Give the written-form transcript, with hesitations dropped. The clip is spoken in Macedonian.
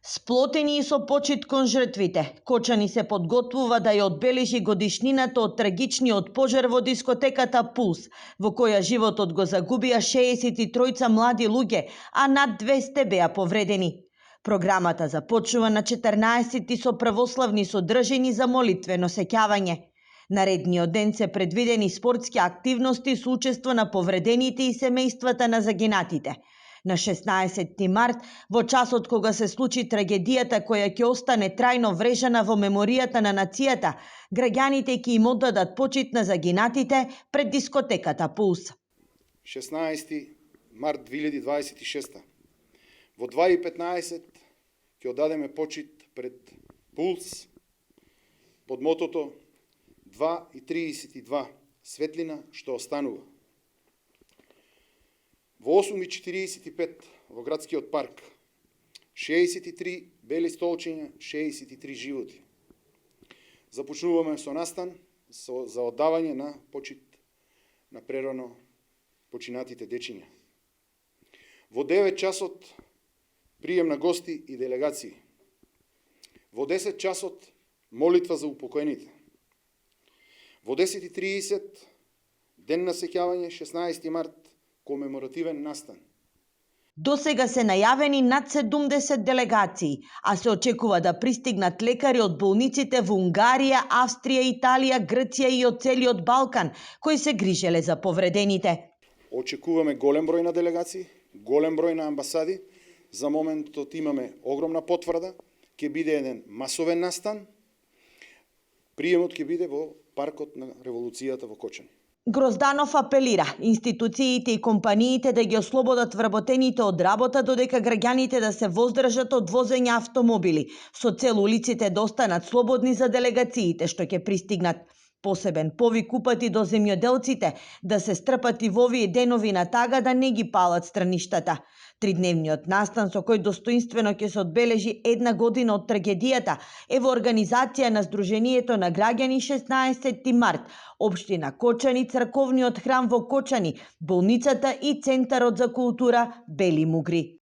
Сплотени и со почит кон жртвите, Кочани се подготвува да ја одбележи годишнината од трагичниот пожар во дискотеката Пулс, во која животот го загубија 63 млади луѓе, а над 200 беа повредени. Програмата започнува на 14 со православни содржини за молитвено сеќавање. Наредниот ден се предвидени спортски активности со учество на повредените и семејствата на загинатите. На 16 март, во часот кога се случи трагедијата која ќе остане трајно врежана во меморијата на нацијата, граѓаните ќе им оддадат почит на загинатите пред дискотеката Пулс. 16 март 2026. Во 2:15 ќе оддадеме почит пред Пулс под мотото 2:32 светлина што останува. Во 8:45 во градскиот парк 63 бели столчиња, 63 животи. Започнуваме со настан за оддавање на почит на прерано починатите дечиња. Во 9 часот прием на гости и делегации. Во 10 часот молитва за упокоените. Во 10:30 ден на сеќавање 16 март комеморативен настан. До сега се најавени над 70 делегации, а се очекува да пристигнат лекари од болниците во Унгарија, Австрија, Италија, Грција и од целиот Балкан, кои се грижеле за повредените. Очекуваме голем број на делегации, голем број на амбасади. За моментот имаме огромна потврда, ќе биде еден масовен настан. Приемот ќе биде во паркот на Револуцијата во Кочани. Грозданов апелира институциите и компаниите да ги ослободат вработените од работа, додека граѓаните да се воздржат од возење автомобили, со цел улиците да останат слободни за делегациите што ќе пристигнат. Посебен повик упати до земјоделците да се стрпат и во овие денови на тага да не ги палат страништата. Тридневниот настан со кој достоинствено ќе се одбележи една година од трагедијата е во организација на Сдруженијето на граѓани 16 март, Општина Кочани, Црковниот храм во Кочани, болницата и Центарот за култура Бели Мугри.